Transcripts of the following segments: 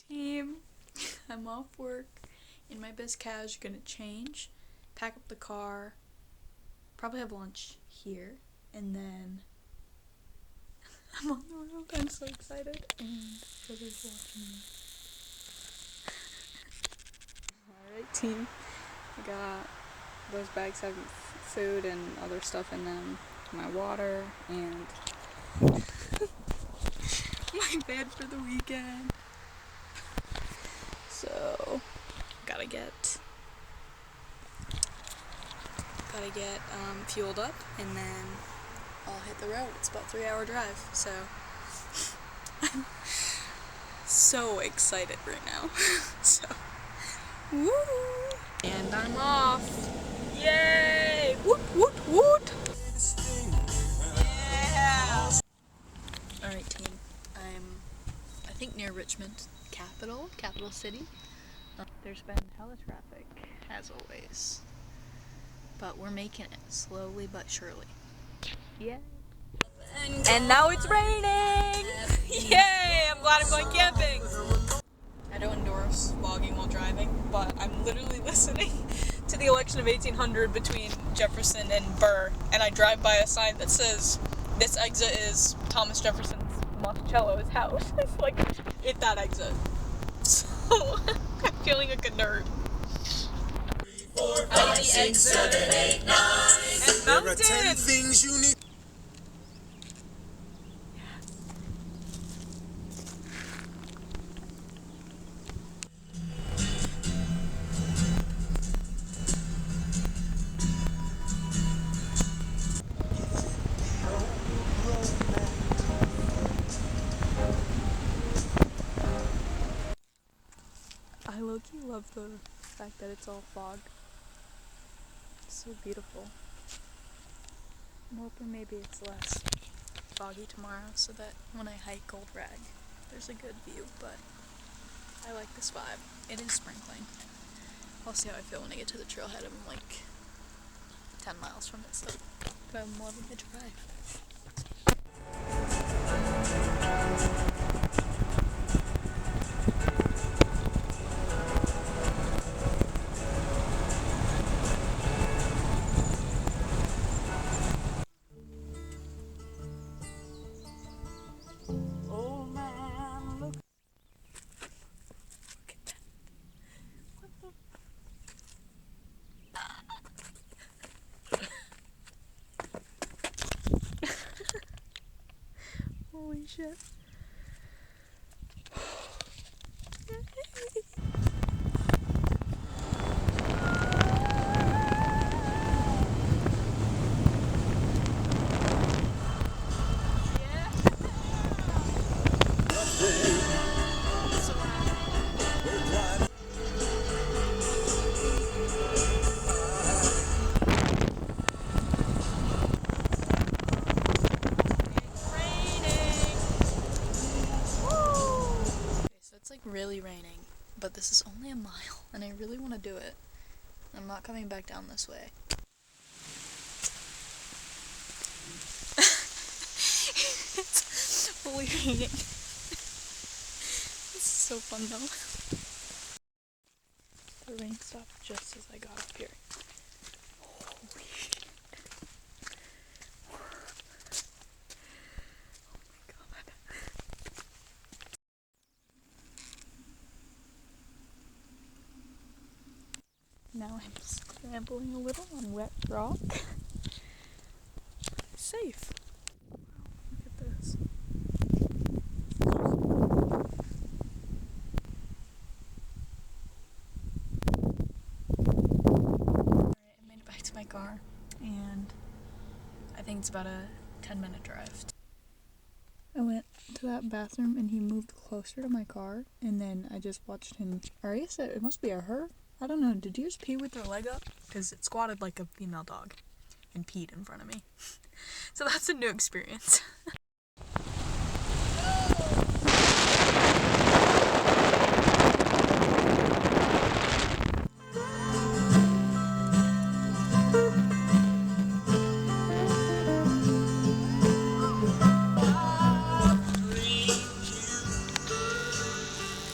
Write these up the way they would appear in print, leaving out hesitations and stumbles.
Team, I'm off work in my best cash, gonna change, pack up the car, probably have lunch here, and then I'm on the road. I'm so excited, and brother's watching me. Alright team, I got those bags having food and other stuff in them, my water, and my bed for the weekend. So, gotta get fueled up, and then I'll hit the road. It's about a 3-hour drive, so I'm so excited right now. So, woo! And I'm off. Yay! Woot woot woot! Yeah! Alright team, I think near Richmond, capital city. There's been hella traffic, as always. But we're making it, slowly but surely. Yeah. And now it's raining! Yay! I'm glad I'm going camping! I don't endorse vlogging while driving, but I'm literally listening to the election of 1800 between Jefferson and Burr, and I drive by a sign that says, this exit is Thomas Jefferson's Monticello's house. It's like, at that exit. So, I'm feeling like a nerd. 4, 5, 6, 7, 8, 9. And there are 10 things you need. I low-key love the fact that it's all fog. It's so beautiful. I'm hoping maybe it's less foggy tomorrow so that when I hike Old Rag, there's a good view, but I like this vibe. It is sprinkling. I'll see how I feel when I get to the trailhead. I'm like 10 miles from it, so but I'm loving the drive. Holy shit. Really raining, but this is only a mile and I really want to do it. I'm not coming back down this way. It's fully raining. This is so fun though. The rain stopped just as I got up here. Holy shit. Now I'm scrambling a little on wet rock. Safe. Look at this. Alright, I made it back to my car, and I think it's about a 10-minute drive. I went to that bathroom and he moved closer to my car, and then I just watched him, or I guess it must be a her. I don't know, did yours pee with their leg up? Because it squatted like a female dog and peed in front of me. So that's a new experience.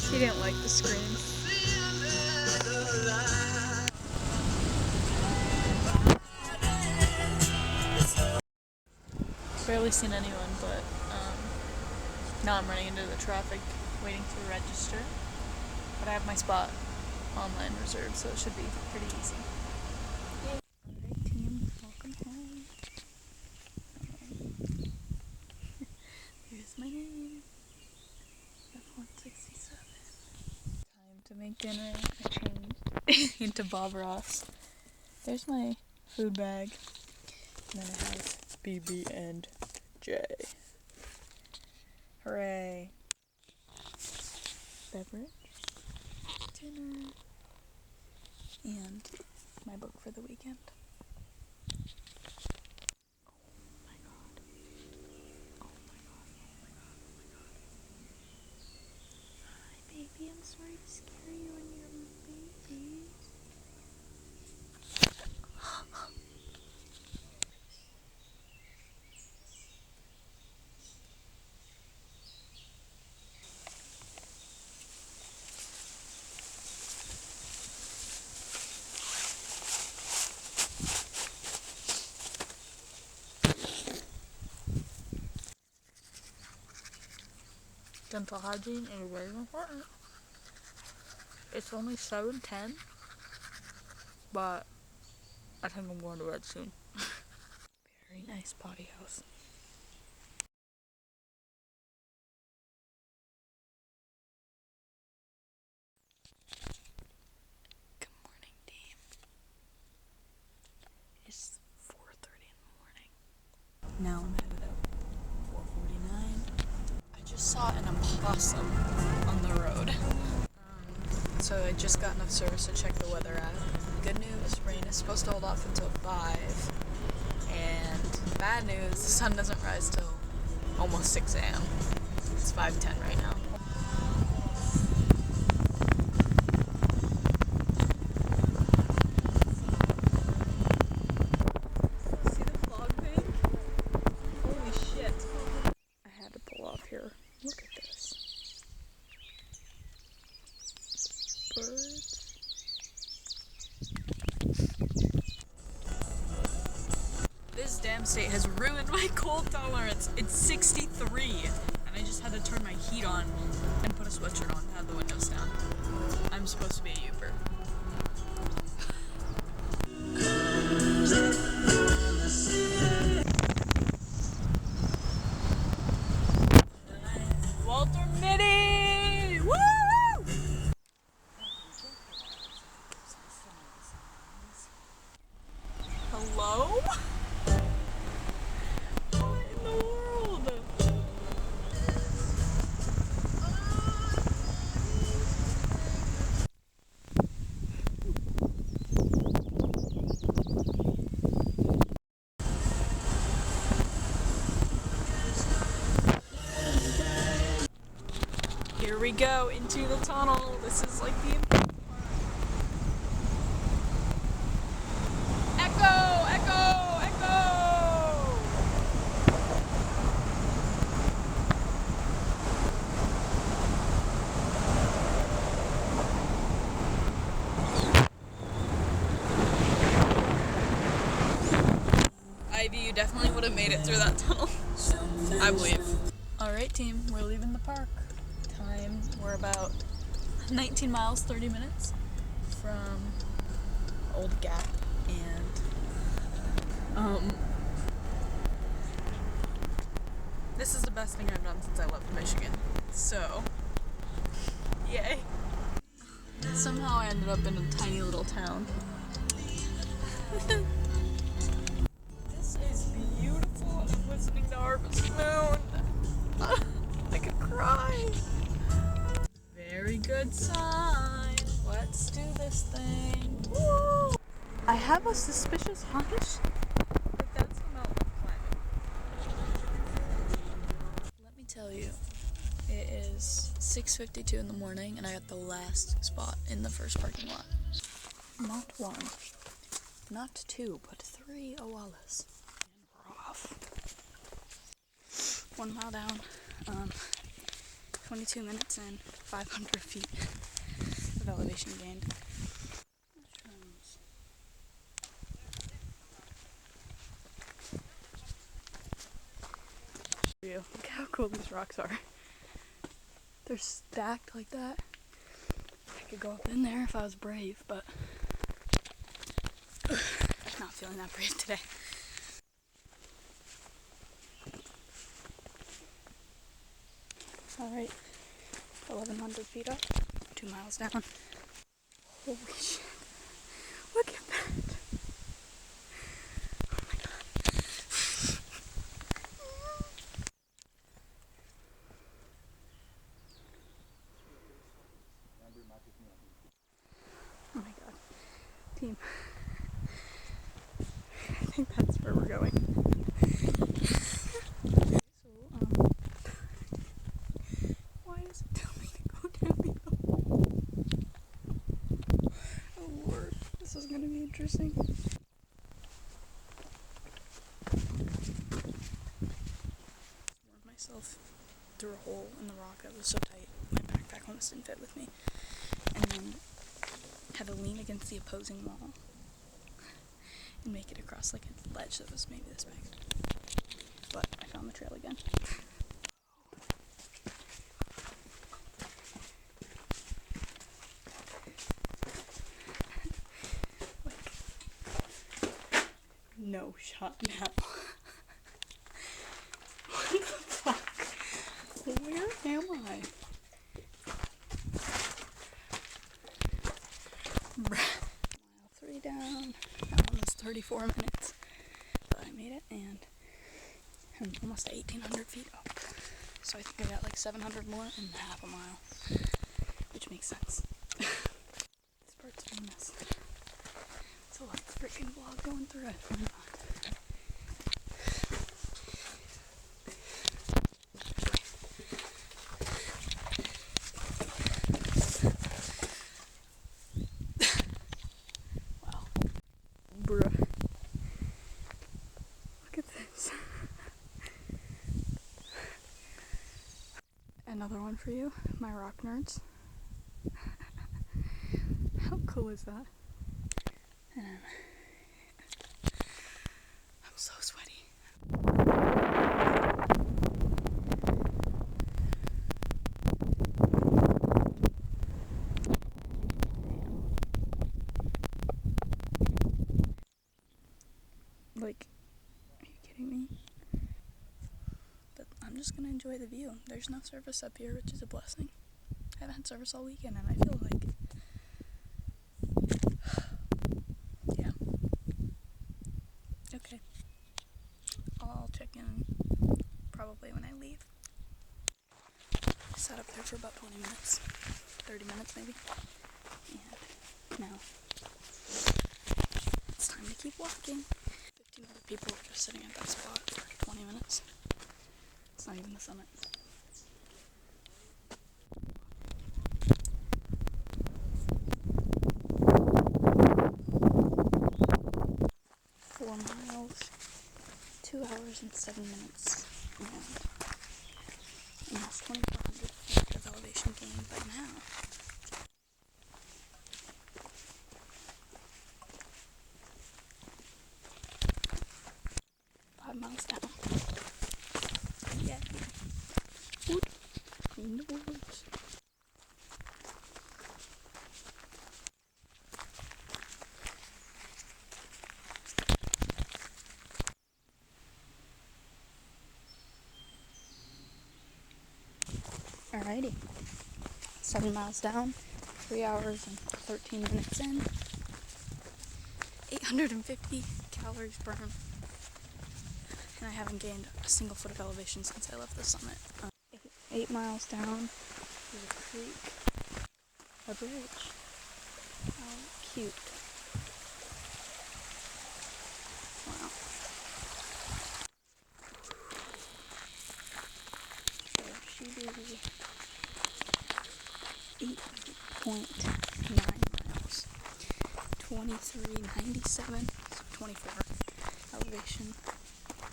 She didn't Barely seen anyone, but now I'm running into the traffic waiting to register. But I have my spot online reserved, so it should be pretty easy. Alright team, welcome home. Here's my name. F167. Time to make dinner. I changed into Bob Ross. There's my food bag. And then it has BB and J. Hooray. Beverage, dinner, and my book for the weekend. Oh my god. Oh my god. Oh my god. Oh my god. Hi baby, I'm sorry to scare you when you're my baby. Dental hygiene is very important. It's only 7:10, but I think I'm going to bed soon. Very nice potty house. Good morning, team. It's 4:30 in the morning. Now I'm headed out. 4:49. I just saw an opossum on the road. So I just got enough service to check the weather app. Good news, rain is supposed to hold off until 5. And bad news, the sun doesn't rise till almost 6 a.m. It's 5:10 right now. See the fog bank? Holy shit. I had to pull off here. Look at this. Birds. This damn state has ruined my cold tolerance. It's 63, and I just had to turn my heat on and put a sweatshirt on and have the windows down. I'm supposed to be a Uber. Walter Mitty! Woo! Hello? What in the world? Here we go into the tunnel. This is like the important part. Echo! Echo! Echo! Ivy, you definitely would have made it through that tunnel. I believe. Alright team, we're leaving the park. Time, we're about 19 miles, 30 minutes from Old Gap, and this is the best thing I've done since I left Michigan. So, yay. Somehow I ended up in a tiny little town. This is beautiful. I'm listening to Harvest Moon. I could cry. Very good sign. Let's do this thing. Woo! I have a suspicious hunch that that's the mountain climate. Let me tell you, it is 6:52 in the morning, and I got the last spot in the first parking lot. Not one, not two, but 3 Owalas. And we're off. 1 mile down, 22 minutes and 500 feet of elevation gained. Mushrooms. Look how cool these rocks are. They're stacked like that. I could go up in there if I was brave, but not feeling that brave today. Alright, 1,100 feet up, 2 miles down. Holy shit. Look at that. Oh my god. Oh my god. Team. I think that's where we're going. So, why does it tell me to go downhill? Oh lord, this is gonna be interesting. Warmed myself through a hole in the rock that was so tight, my backpack almost didn't fit with me. And then had to lean against the opposing wall and make it across like a ledge that was maybe this big. But I found the trail again. No shot now. What the fuck? Where am I? Mile 3 down. That one was 34 minutes. But I made it, and I'm almost 1,800 feet up. So I think I got like 700 more in half a mile. Which makes sense. This part's famous. It's a lot of freaking vlog going through it. Wow. Bruh. Look at this. Another one for you, my rock nerds. How cool is that? I'm so sweaty. Like, are you kidding me? But I'm just gonna enjoy the view. There's no service up here, which is a blessing. I haven't had service all weekend, and I feel like, yeah. Okay. I'll check in probably when I leave. I sat up there for about 20 minutes, 30 minutes maybe, and now it's time to keep walking. 15 other people were just sitting at that spot for 20 minutes. It's not even the summit. 4 miles, 2 hours and 7 minutes, and almost 2,400 feet of elevation gain by now. Miles down. Yeah. Wood. In the woods. Alrighty. 7 miles down, 3 hours and 13 minutes in. 850 calories burned. And I haven't gained a single foot of elevation since I left the summit. 8 miles down, there's a creek, a bridge. How cute. Wow. So she did 8.9 miles, 2397, so 24 elevation.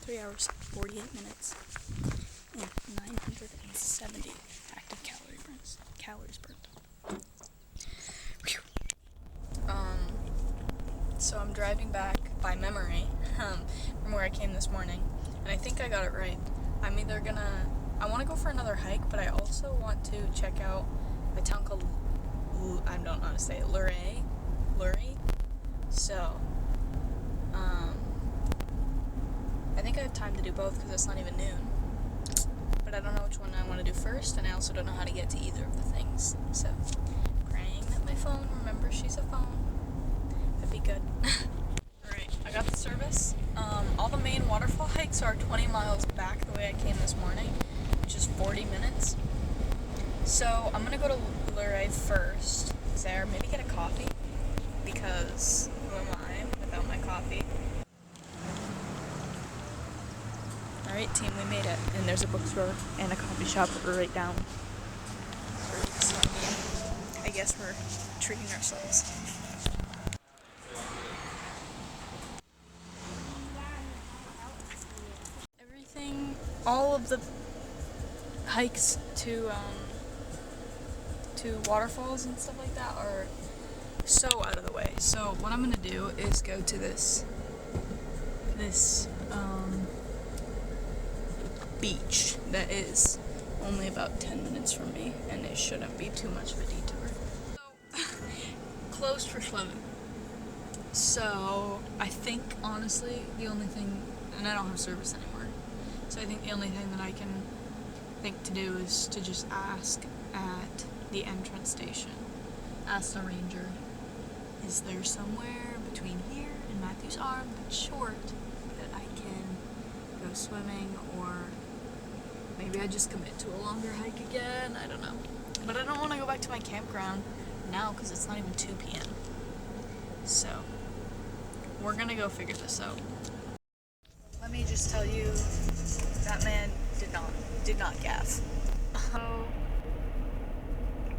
3 hours, 48 minutes, and 970 active calories burned. Whew. So I'm driving back by memory from where I came this morning, and I think I got it right. I'm either gonna, I want to go for another hike, but I also want to check out a town called, I don't know how to say it, Luray. So, I think I have time to do both because it's not even noon. But I don't know which one I want to do first, and I also don't know how to get to either of the things. So, praying that my phone remembers she's a phone. That'd be good. Alright, I got the service. All the main waterfall hikes are 20 miles back the way I came this morning, which is 40 minutes. So, I'm gonna go to Luray first, there, maybe get a coffee, because who am I without my coffee? Alright team, we made it. And there's a bookstore and a coffee shop right down. So, I guess we're treating ourselves. Everything, all of the hikes to waterfalls and stuff like that are so out of the way. So what I'm gonna do is go to this beach that is only about 10 minutes from me, and it shouldn't be too much of a detour. So, closed for swimming. So, I think, honestly, the only thing, and I don't have service anymore, so I think the only thing that I can think to do is to just ask at the entrance station. Ask the ranger, is there somewhere between here and Matthew's Arm that's short that I can go swimming, or maybe I just commit to a longer hike again, I don't know. But I don't want to go back to my campground now because it's not even 2 p.m. So, we're gonna go figure this out. Let me just tell you, that man did not gaff. So,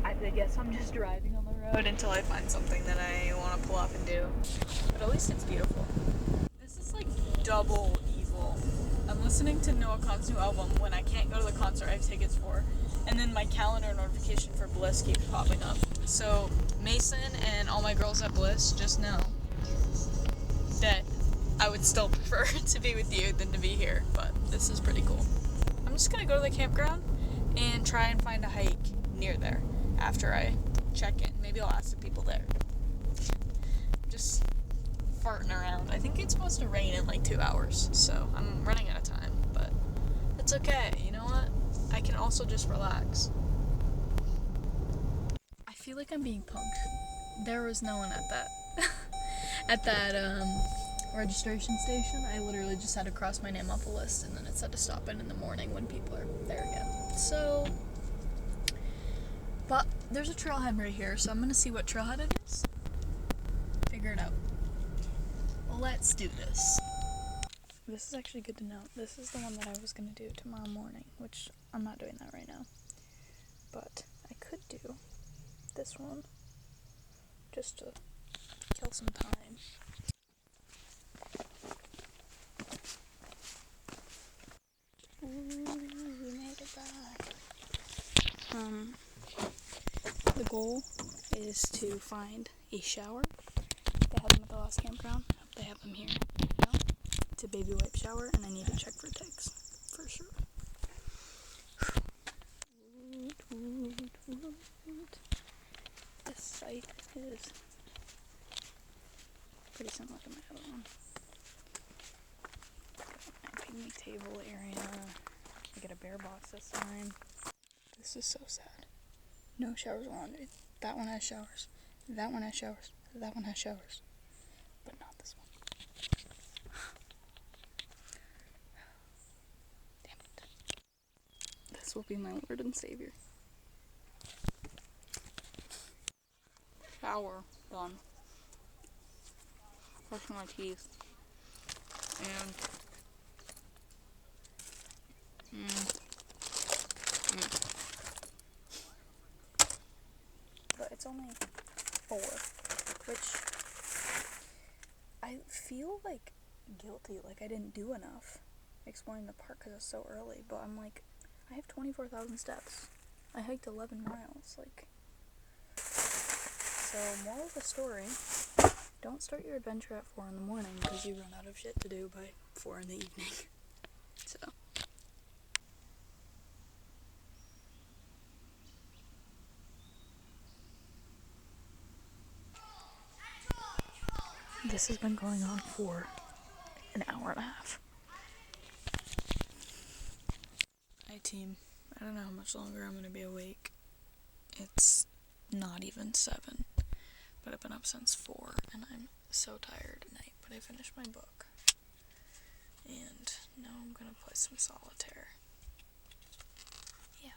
I guess I'm just driving on the road until I find something that I want to pull up and do. But at least it's beautiful. This is like double evil. I'm listening to Noah Kahan's new album when I can't go to the concert I have tickets for, and then my calendar notification for Bliss keeps popping up. So Mason and all my girls at Bliss just know that I would still prefer to be with you than to be here, but this is pretty cool. I'm just gonna go to the campground and try and find a hike near there after I check in. Maybe I'll ask the people there. Just farting around. I think it's supposed to rain in like 2 hours, so I'm running out of time, but it's okay. You know what? I can also just relax. I feel like I'm being punked. There was no one at that registration station. I literally just had to cross my name off a list, and then it said to stop in the morning when people are there again. So, but there's a trailhead right here, so I'm gonna see what trailhead it is. Figure it out. Let's do this. This is actually good to know. This is the one that I was gonna do tomorrow morning, which I'm not doing that right now. But I could do this one just to kill some time. Ooh, we made it back. The goal is to find a shower. They had them at the last campground. They have them here. No, it's a baby wipe shower, and I need to check for ticks, for sure. This site is pretty similar to my other one. My picnic table area. I get a bear box this time. This is so sad. No showers or laundry. That one has showers. That one has showers. That one has showers. But not this one. Damn it. This will be my Lord and Savior. Shower done. Brushing my teeth. And but it's only 4, which I feel like guilty, like I didn't do enough exploring the park because it's so early, but I'm like, I have 24,000 steps. I hiked 11 miles, like. So, moral of the story, don't start your adventure at 4 in the morning because you run out of shit to do by 4 in the evening. So, This has been going on for an hour and a half. Hi team, I don't know how much longer I'm gonna be awake. It's not even 7, but I've been up since 4 and I'm so tired at night, but I finished my book. And now I'm gonna play some solitaire. Yeah.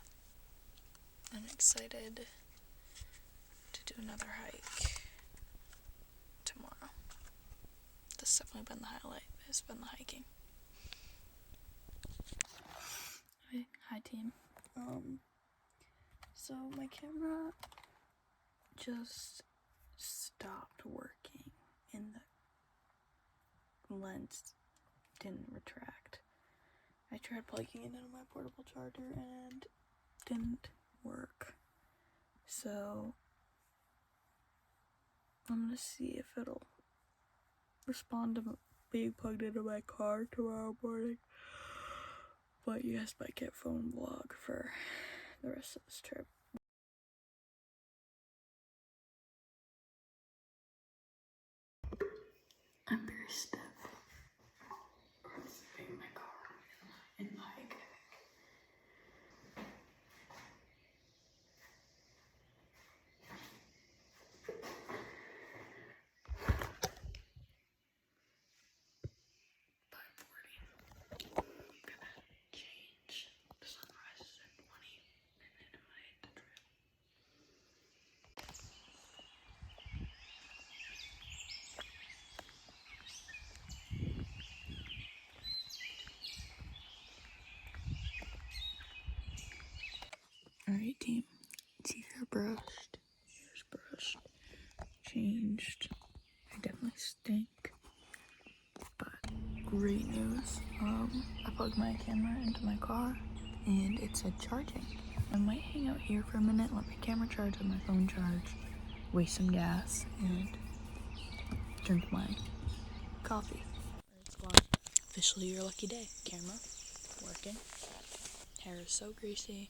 I'm excited to do another hike tomorrow. This has definitely been the highlight. It's been the hiking. Okay, hi team. So my camera just stopped working and the lens didn't retract. I tried plugging it into my portable charger and didn't work. So I'm gonna see if it'll respond to being plugged into my car tomorrow morning. But you guys might get phone vlog for the rest of this trip. I'm very stiff. In my car in the hike. Change. The sunrise is at 20, and then I'm gonna hit the trail. Alright team, teeth are brushed, hair's brushed, changed. I definitely stink, but great news. I plugged my camera into my car and it said charging. I might hang out here for a minute, let my camera charge and my phone charge, waste some gas, and drink my coffee. Alright squad, officially your lucky day. Camera working, hair is so greasy.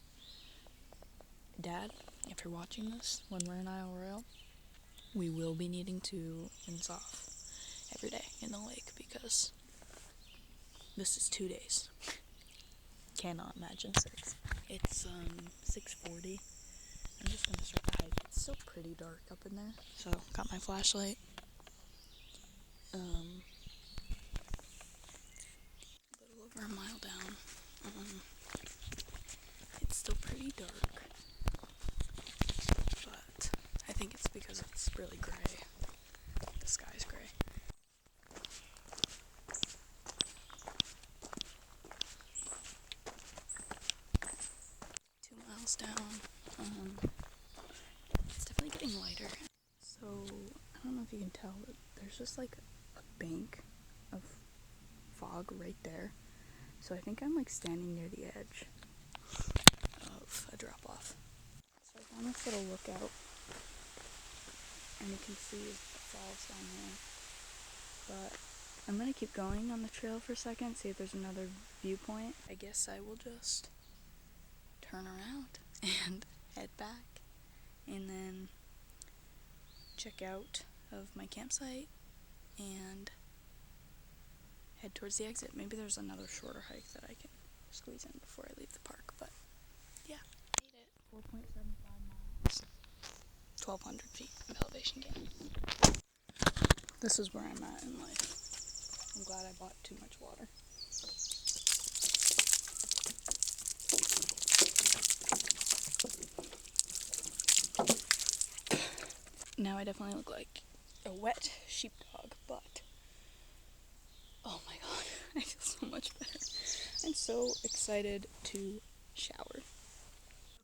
Dad, if you're watching this when we're in Isle Royale, we will be needing to rinse off every day in the lake because this is 2 days. Cannot imagine 6. It's 6:40. I'm just gonna start the hike. It's still pretty dark up in there, so got my flashlight. A little over a mile down. It's still pretty dark, but I think it's because it's really gray. The sky's gray. 2 miles down. It's definitely getting lighter. So I don't know if you can tell, but there's just like a bank of fog right there. So I think I'm like standing near the edge of a drop off. So I found this little lookout, and you can see the falls down there. But I'm gonna keep going on the trail for a second, see if there's another viewpoint. I guess I will just turn around and head back, and then check out of my campsite and head towards the exit. Maybe there's another shorter hike that I can squeeze in before I leave the park, but yeah. Made it. 4.75 miles. 1,200 feet of elevation gain. This is where I'm at in life. I'm glad I bought too much water. Now I definitely look like a wet sheepdog, but oh my god, I feel so much better. I'm so excited to shower.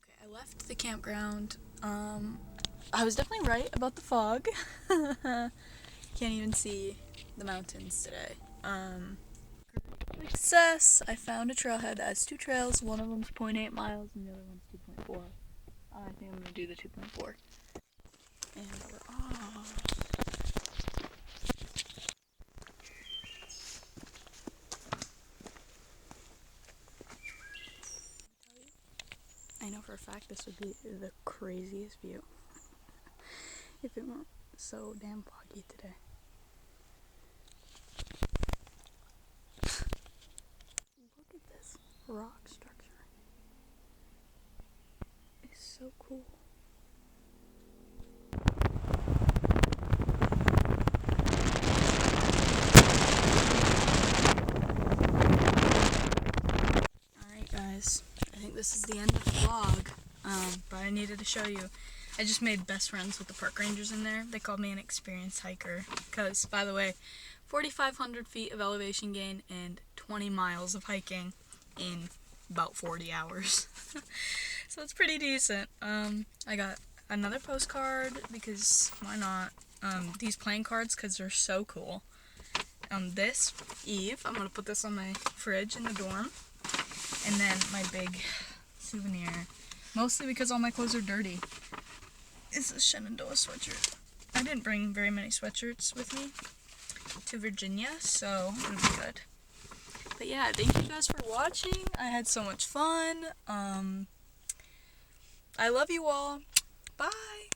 Okay, I left the campground. I was definitely right about the fog. Can't even see the mountains today. Success! I found a trailhead that has 2 trails. One of them's 0.8 miles and the other one's 2.4. I think I'm gonna do the 2.4. And we're off. I know for a fact this would be the craziest view if it weren't so damn foggy today. rock structure. It's so cool. Alright guys, I think this is the end of the vlog, but I needed to show you. I just made best friends with the park rangers in there. They called me an experienced hiker because, by the way, 4,500 feet of elevation gain and 20 miles of hiking in about 40 hours. So it's pretty decent. I got another postcard because why not? These playing cards because they're so cool. This, Eve, I'm going to put this on my fridge in the dorm. And then my big souvenir, mostly because all my clothes are dirty, is a Shenandoah sweatshirt. I didn't bring very many sweatshirts with me to Virginia, so it'll be good. But yeah, thank you guys for watching. I had so much fun. I love you all. Bye!